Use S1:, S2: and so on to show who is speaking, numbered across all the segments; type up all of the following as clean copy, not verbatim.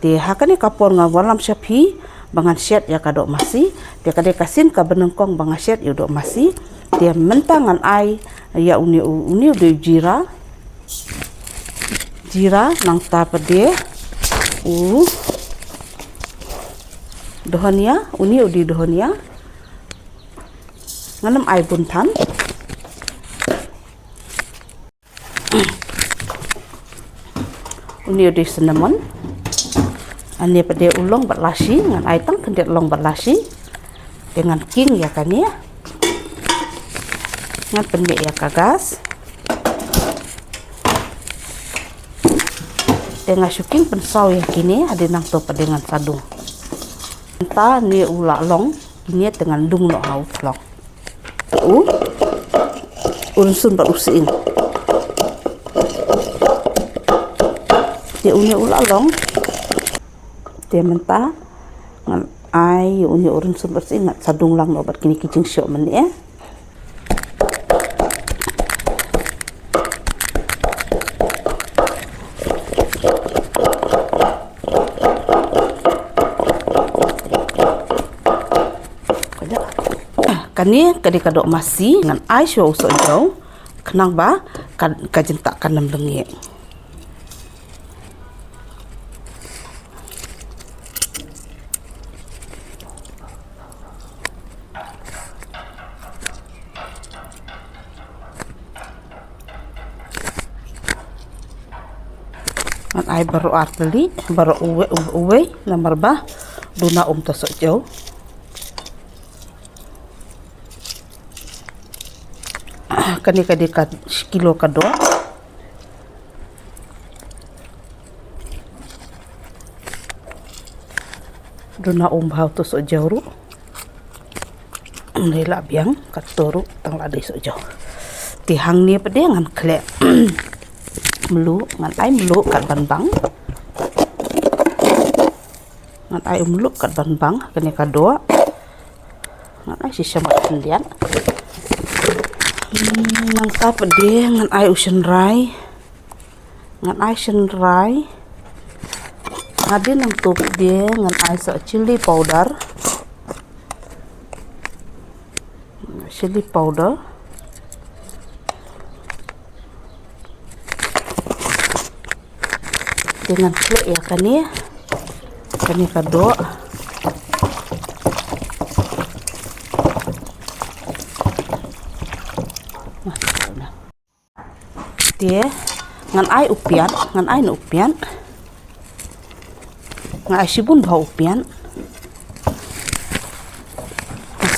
S1: Ti hakani kapor nga walam syapi bangan syet ya kadok masih dia kadek kasin ka benengkong bangan syet ya dok masih dia mentangan ai ya uni udah jira nang ta pede dohania uni udi dohania nganam ai buntan uni udi cinnamon ane pada ulong berlasi dengan aitang kendet long berlasi dengan king ya kan ya dengan pendek ya kagas dengan syuking pensau ya kini ada nang to dengan sadung entah ni ulak long ini dengan dung no haut long urunsun berusin dia unya ulak long dia mentah ngan ai uni urun bersih ngat sadung lang obat kini kicing syok men ya kani kadek kadok masih ngan ai syok usok jauh kenang ba kajen tak kanam lengi ngan ai baru arteli baru uwe lamar bah duna tosok jauh kani kilo kadua duna bau tosok jauh nela biang katoru tang lade sok jauh tihang ni pede ngan klek melu ngan ai melu kat ban bang ngan ai melu kat ban bang kani kadua ngan ai sisa mat lian nang ta pede ngan ai usen rai ngan ai sen rai ngadi nang tu pede ngan ai so chili powder dengan klek ya kani kadok dia ngan ai upian ngan ai no upian ngan ai sibun bau upian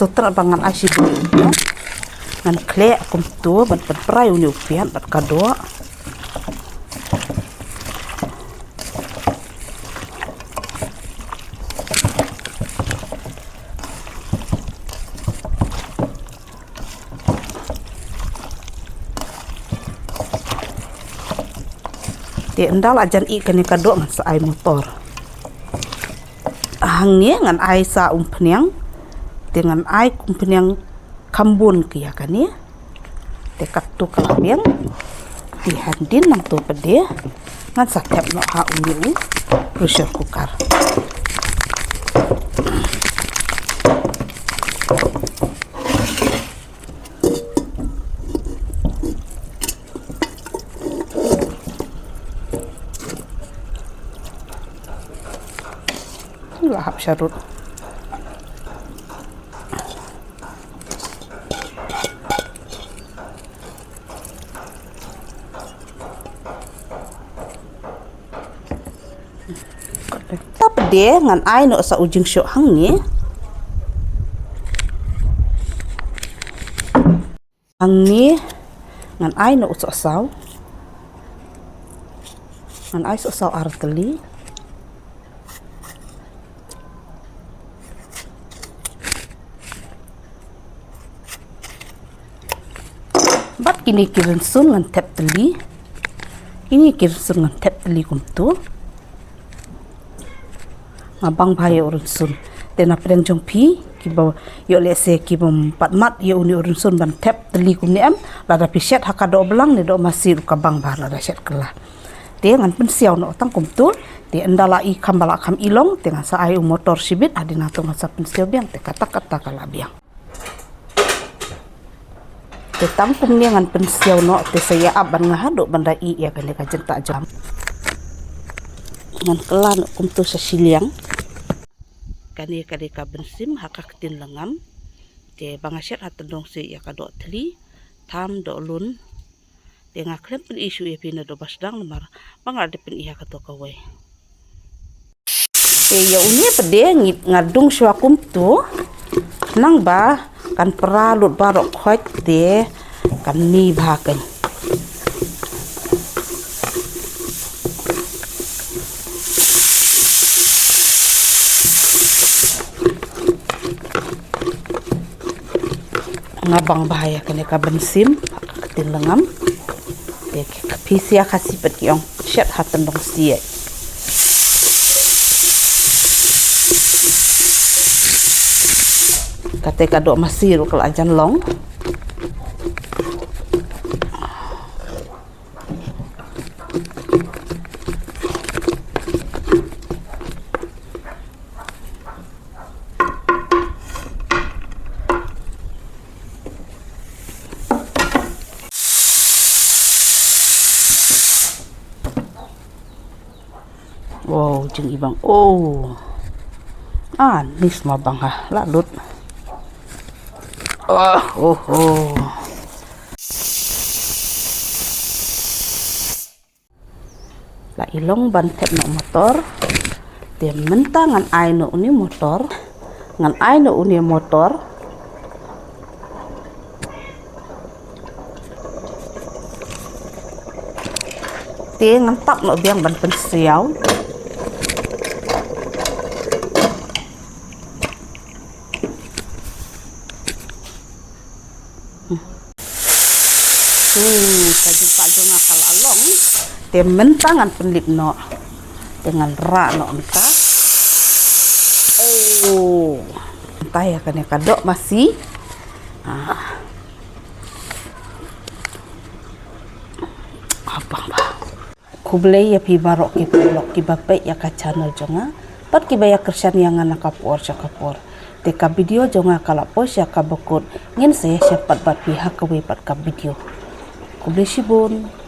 S1: sotra bangan ai sibun upian ngan klek kum tu ban prai uni upian bat kadok dia endal ajan i kani kadok ngan sa ai motor hangnya ngan ai sa umpniang dengan ai umpniang kambun kia kan ya dekat tu kalabiang dihandin nang tu pede ngan sa tep no ha uni pressure cooker lahap syarut tapi dia ngan ai no sa ujung syok hang ni ngan ai no usok saw ngan ai sok saw arteli bat kini kirin sun ngan tep teli ini kirin sun ngan tep teli kumtu ngabang bahaya urun sun tena preng jong pi kiba yo lese kiba pat mat yo uni urun sun ban tep teli kum ni am lada piset hakado belang ni do masir ka bang bar lada set kala te ngan pensiau no tang kum tu te endala i kambala kam ilong te ngan sa ai motor sibit adina to ngan sa pensiau biang te kata kala biang te tang kum ni ngan pensiau no te saya aban ngahado banda i ya kali ka jenta jam ngan kelan kum tu sa siliang kani kali ka bensim hakak tin lengam te bangasyat hatendong se ya ka do tli tham do lun te ngaklem pen isu ya pina do basdang lemar bangar de pen iya ka to ka we te ya unia pede ngadung swakum tu nang ba kan peralut barok khoj te kan mi ba kan ngabang bahaya kan ka bensim ketin lengam te pisia kasih pet kiong syat hatendong sia kate kadok masir kalau ajan long wow jeng ibang nis ma bang ha lalut la ilong ban tep no motor te menta ngan ai no uni motor te ngan tap no biang ban pensiau kaji pak jonga kala long te mentangan penlip no dengan ra no entah entah ya kan ya kadok masih abang ba kublai ya pi barok ki blok ki bape ya ka channel jonga pat ki baya kersan yang anak kapor cakapor te ka video jonga kala pos ya ka bekut ngin saya siapat bat pihak ke pat ka video kublai sibun